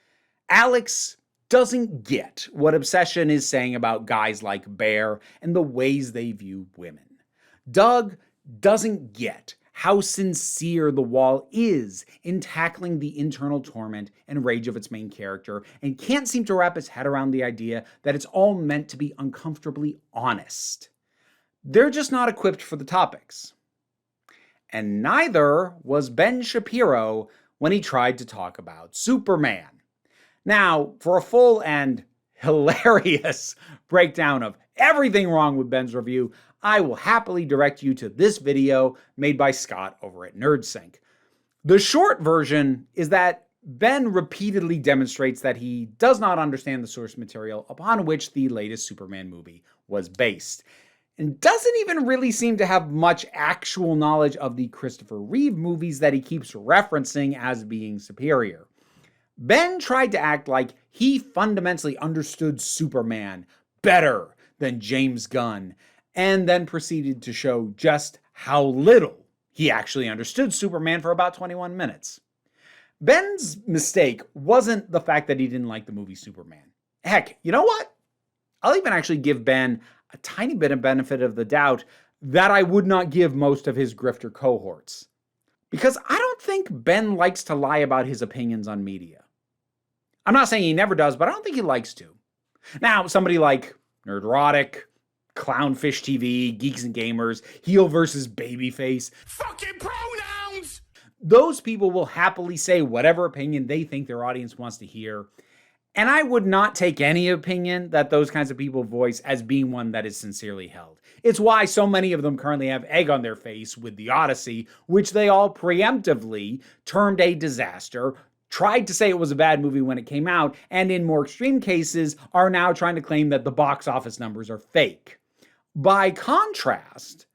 Alex doesn't get what Obsession is saying about guys like Bear and the ways they view women. Doug doesn't get how sincere The Wall is in tackling the internal torment and rage of its main character, and can't seem to wrap his head around the idea that it's all meant to be uncomfortably honest. They're just not equipped for the topics. And neither was Ben Shapiro when he tried to talk about Superman. Now, for a full and hilarious breakdown of everything wrong with Ben's review, I will happily direct you to this video made by Scott over at NerdSync. The short version is that Ben repeatedly demonstrates that he does not understand the source material upon which the latest Superman movie was based, and doesn't even really seem to have much actual knowledge of the Christopher Reeve movies that he keeps referencing as being superior. Ben tried to act like he fundamentally understood Superman better than James Gunn, and then proceeded to show just how little he actually understood Superman for about 21 minutes. Ben's mistake wasn't the fact that he didn't like the movie Superman. Heck, you know what? I'll even actually give Ben a tiny bit of benefit of the doubt that I would not give most of his grifter cohorts. Because I don't think Ben likes to lie about his opinions on media. I'm not saying he never does, but I don't think he likes to. Now, somebody like Nerdrotic, Clownfish TV, Geeks and Gamers, heel versus babyface. Fucking pronouns! Those people will happily say whatever opinion they think their audience wants to hear. And I would not take any opinion that those kinds of people voice as being one that is sincerely held. It's why so many of them currently have egg on their face with The Odyssey, which they all preemptively termed a disaster, tried to say it was a bad movie when it came out, and in more extreme cases are now trying to claim that the box office numbers are fake. By contrast,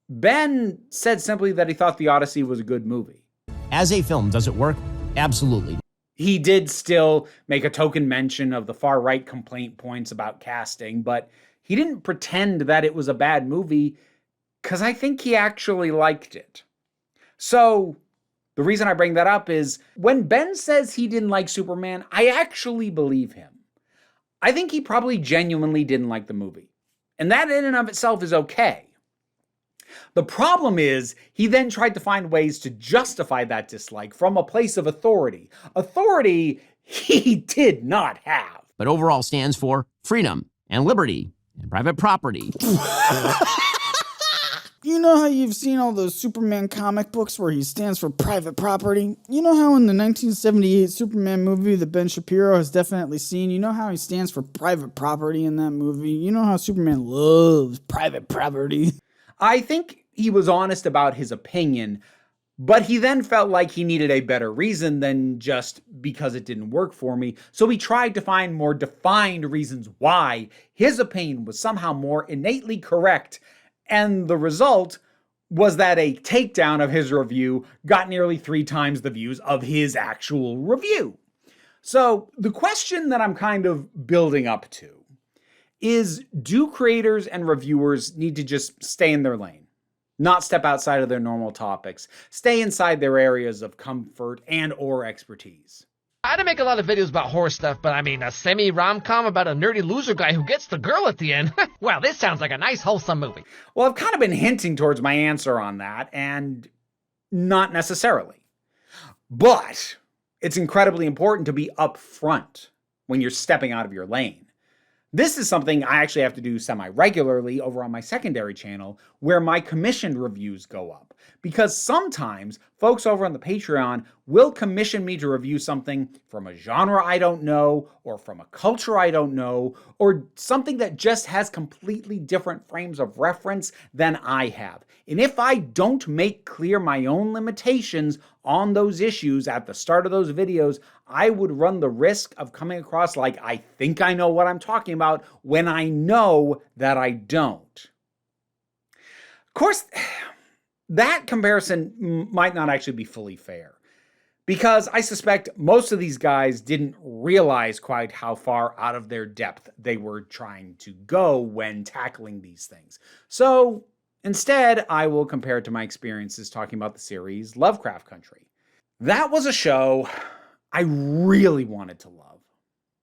Ben said simply that he thought The Odyssey was a good movie. As a film, does it work? Absolutely. He did still make a token mention of the far-right complaint points about casting, but he didn't pretend that it was a bad movie because I think he actually liked it. So the reason I bring that up is when Ben says he didn't like Superman, I actually believe him. I think he probably genuinely didn't like the movie. And that in and of itself is okay. The problem is, he then tried to find ways to justify that dislike from a place of authority. Authority he did not have. But overall stands for freedom and liberty and private property. You know how you've seen all those Superman comic books where he stands for private property? You know how in the 1978 Superman movie that Ben Shapiro has definitely seen, you know how he stands for private property in that movie? You know how Superman loves private property? I think he was honest about his opinion, but he then felt like he needed a better reason than just because it didn't work for me. So he tried to find more defined reasons why his opinion was somehow more innately correct. And the result was that a takedown of his review got nearly 3 times the views of his actual review. So the question that I'm kind of building up to is, do creators and reviewers need to just stay in their lane, not step outside of their normal topics, stay inside their areas of comfort and or expertise? I don't make a lot of videos about horror stuff, but I mean, a semi-rom-com about a nerdy loser guy who gets the girl at the end. Well, this sounds like a nice, wholesome movie. Well, I've kind of been hinting towards my answer on that, and not necessarily. But it's incredibly important to be upfront when you're stepping out of your lane. This is something I actually have to do semi-regularly over on my secondary channel, where my commissioned reviews go up. Because sometimes folks over on the Patreon will commission me to review something from a genre I don't know, or from a culture I don't know, or something that just has completely different frames of reference than I have. And if I don't make clear my own limitations on those issues at the start of those videos, I would run the risk of coming across like I think I know what I'm talking about when I know that I don't. Of course, that comparison might not actually be fully fair, because I suspect most of these guys didn't realize quite how far out of their depth they were trying to go when tackling these things. So instead, I will compare it to my experiences talking about the series Lovecraft Country. That was a show I really wanted to love.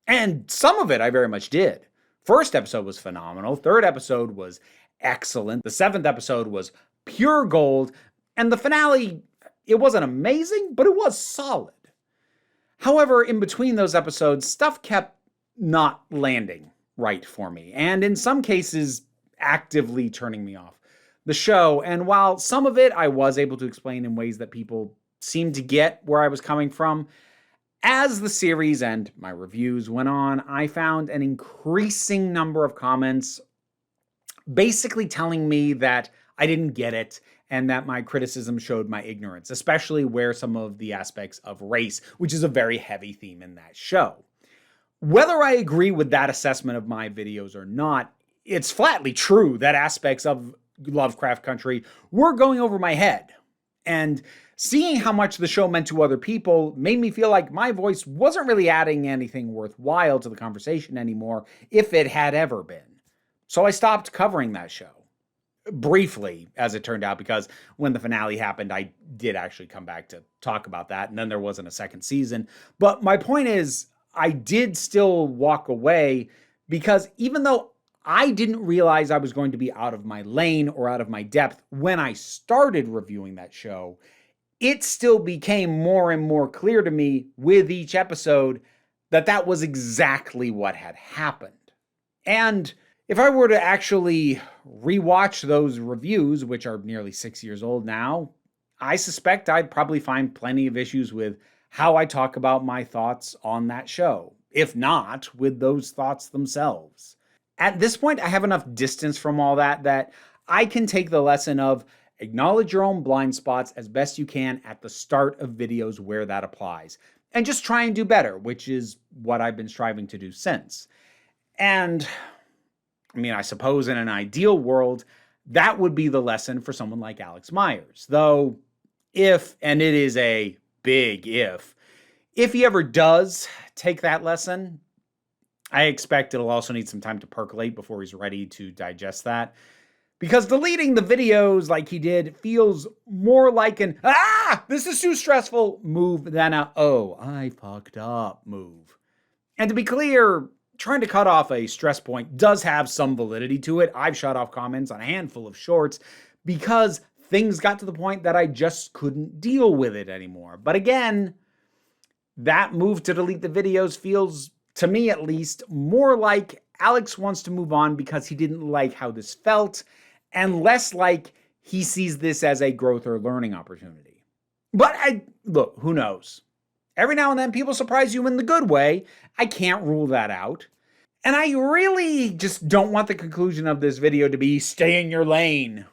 And some of it I very much did. First episode was phenomenal. Third episode was excellent. The 7th episode was pure gold. And the finale, it wasn't amazing, but it was solid. However, in between those episodes, stuff kept not landing right for me. And in some cases, actively turning me off the show. And while some of it I was able to explain in ways that people seemed to get where I was coming from, as the series and my reviews went on, I found an increasing number of comments basically telling me that I didn't get it and that my criticism showed my ignorance, especially where some of the aspects of race, which is a very heavy theme in that show. Whether I agree with that assessment of my videos or not, it's flatly true that aspects of Lovecraft Country were going over my head. And seeing how much the show meant to other people made me feel like my voice wasn't really adding anything worthwhile to the conversation anymore, if it had ever been. So I stopped covering that show. Briefly, as it turned out, because when the finale happened, I did actually come back to talk about that, and then there wasn't a second season. But my point is, I did still walk away, because even though I didn't realize I was going to be out of my lane or out of my depth when I started reviewing that show, it still became more and more clear to me with each episode that that was exactly what had happened. And If I were to actually rewatch those reviews, which are nearly 6 years old now, I suspect I'd probably find plenty of issues with how I talk about my thoughts on that show, if not with those thoughts themselves. At this point, I have enough distance from all that I can take the lesson of acknowledge your own blind spots as best you can at the start of videos where that applies, and just try and do better, which is what I've been striving to do since. And I mean, I suppose in an ideal world, that would be the lesson for someone like Alex Meyers. Though, if, and it is a big if he ever does take that lesson, I expect it'll also need some time to percolate before he's ready to digest that. Because deleting the videos like he did feels more like an, this is too stressful move than a, oh, I fucked up move. And to be clear, trying to cut off a stress point does have some validity to it. I've shut off comments on a handful of shorts because things got to the point that I just couldn't deal with it anymore. But again, that move to delete the videos feels, to me at least, more like Alex wants to move on because he didn't like how this felt, and less like he sees this as a growth or learning opportunity. But look, who knows? Every now and then people surprise you in the good way. I can't rule that out. And I really just don't want the conclusion of this video to be stay in your lane.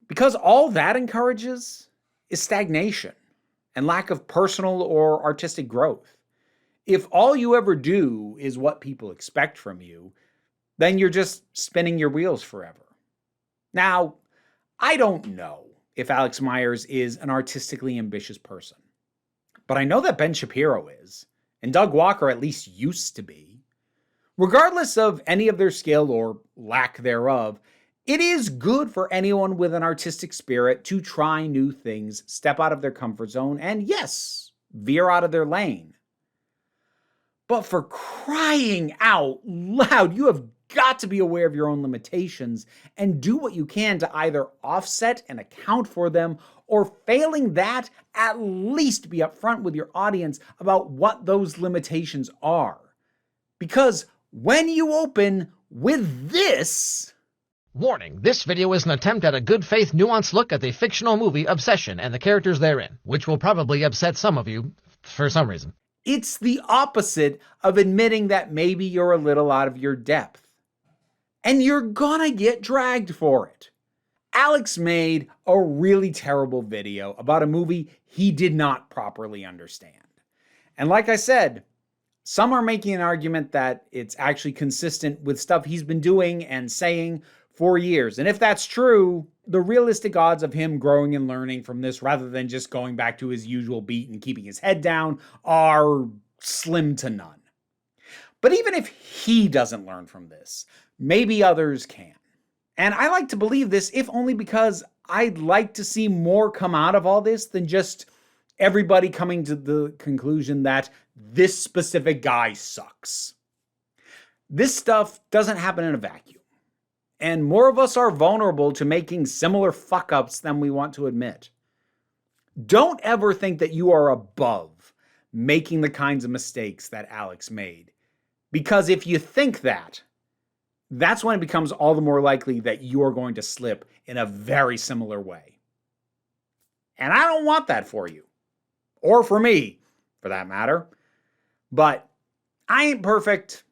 Because all that encourages is stagnation and lack of personal or artistic growth. If all you ever do is what people expect from you, then you're just spinning your wheels forever. Now, I don't know if Alex Meyers is an artistically ambitious person. But I know that Ben Shapiro is, and Doug Walker at least used to be. Regardless of any of their skill or lack thereof, it is good for anyone with an artistic spirit to try new things, step out of their comfort zone, and yes, veer out of their lane. But for crying out loud, you have got to be aware of your own limitations and do what you can to either offset and account for them, or failing that, at least be upfront with your audience about what those limitations are. Because when you open with this... Warning, this video is an attempt at a good faith nuanced look at the fictional movie Obsession and the characters therein, which will probably upset some of you for some reason. It's the opposite of admitting that maybe you're a little out of your depth. And you're gonna get dragged for it. Alex made a really terrible video about a movie he did not properly understand. And like I said, some are making an argument that it's actually consistent with stuff he's been doing and saying for years. And if that's true, the realistic odds of him growing and learning from this rather than just going back to his usual beat and keeping his head down are slim to none. But even if he doesn't learn from this, maybe others can. And I like to believe this, if only because I'd like to see more come out of all this than just everybody coming to the conclusion that this specific guy sucks. This stuff doesn't happen in a vacuum. And more of us are vulnerable to making similar fuck-ups than we want to admit. Don't ever think that you are above making the kinds of mistakes that Alex made. Because if you think that, that's when it becomes all the more likely that you're going to slip in a very similar way. And I don't want that for you. Or for me, for that matter. But I ain't perfect.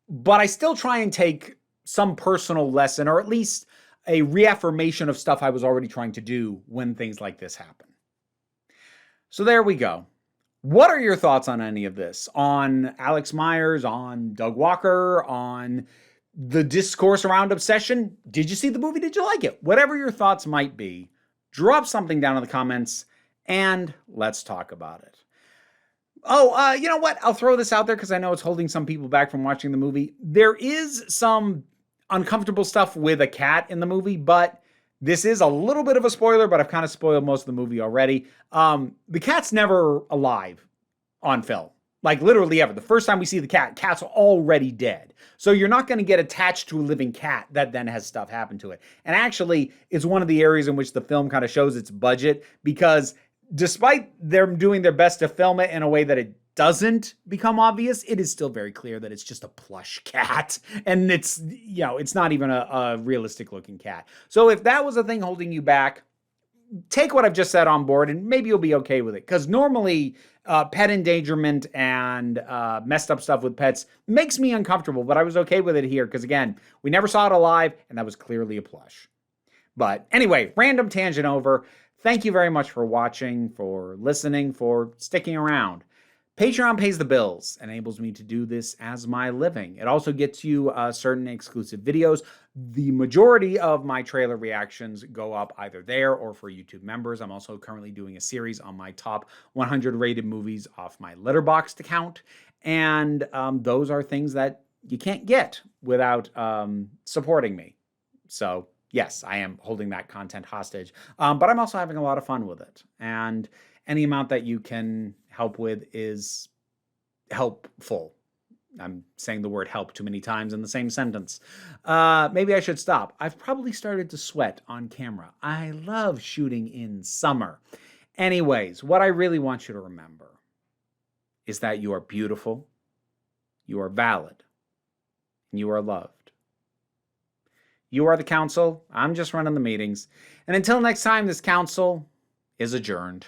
But I still try and take some personal lesson, or at least a reaffirmation of stuff I was already trying to do when things like this happen. So there we go. What are your thoughts on any of this? On Alex Meyers, on Doug Walker, on the discourse around Obsession? Did you see the movie? Did you like it? Whatever your thoughts might be, drop something down in the comments and let's talk about it. Oh, you know what? I'll throw this out there because I know it's holding some people back from watching the movie. There is some uncomfortable stuff with a cat in the movie, but this is a little bit of a spoiler, but I've kind of spoiled most of the movie already. The cat's never alive on film. Like literally ever. The first time we see the cat's already dead. So you're not going to get attached to a living cat that then has stuff happen to it. And actually, it's one of the areas in which the film kind of shows its budget, because despite them doing their best to film it in a way that it doesn't become obvious, it is still very clear that it's just a plush cat. And it's, it's not even a realistic looking cat. So if that was a thing holding you back, take what I've just said on board and maybe you'll be okay with it. Because normally pet endangerment and messed up stuff with pets makes me uncomfortable, but I was okay with it here because, again, we never saw it alive and that was clearly a plush. But anyway, random tangent over. Thank you very much for watching, for listening, for sticking around. Patreon pays the bills, enables me to do this as my living. It also gets you certain exclusive videos. The majority of my trailer reactions go up either there or for YouTube members. I'm also currently doing a series on my top 100 rated movies off my Letterboxd account. And those are things that you can't get without supporting me. So yes, I am holding that content hostage, but I'm also having a lot of fun with it. And any amount that you can help with is helpful. I'm saying the word help too many times in the same sentence. Maybe I should stop. I've probably started to sweat on camera. I love shooting in summer. Anyways, what I really want you to remember is that you are beautiful, you are valid, and you are loved. You are the council. I'm just running the meetings. And until next time, this council is adjourned.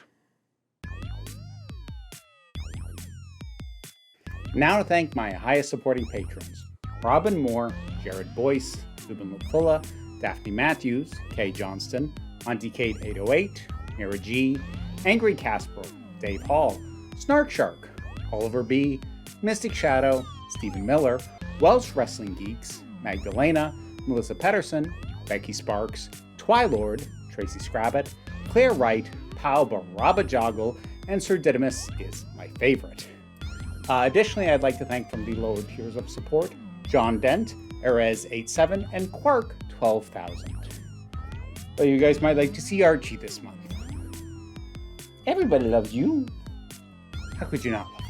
Now to thank my highest supporting patrons: Robin Moore, Jared Boyce, Ruben Lupfula, Daphne Matthews, Kay Johnston, Auntie Kate 808, Mira G, Angry Casper, Dave Hall, Snark Shark, Oliver B, Mystic Shadow, Stephen Miller, Welsh Wrestling Geeks, Magdalena, Melissa Pedersen, Becky Sparks, Twilord, Tracy Scrabbit, Claire Wright, Pal Baraba Joggle, and Sir Didymus is my favorite. Additionally, I'd like to thank from the lower tiers of support, John Dent, Erez87, and Quark 12,000. But you guys might like to see Archie this month. Everybody loves you. How could you not love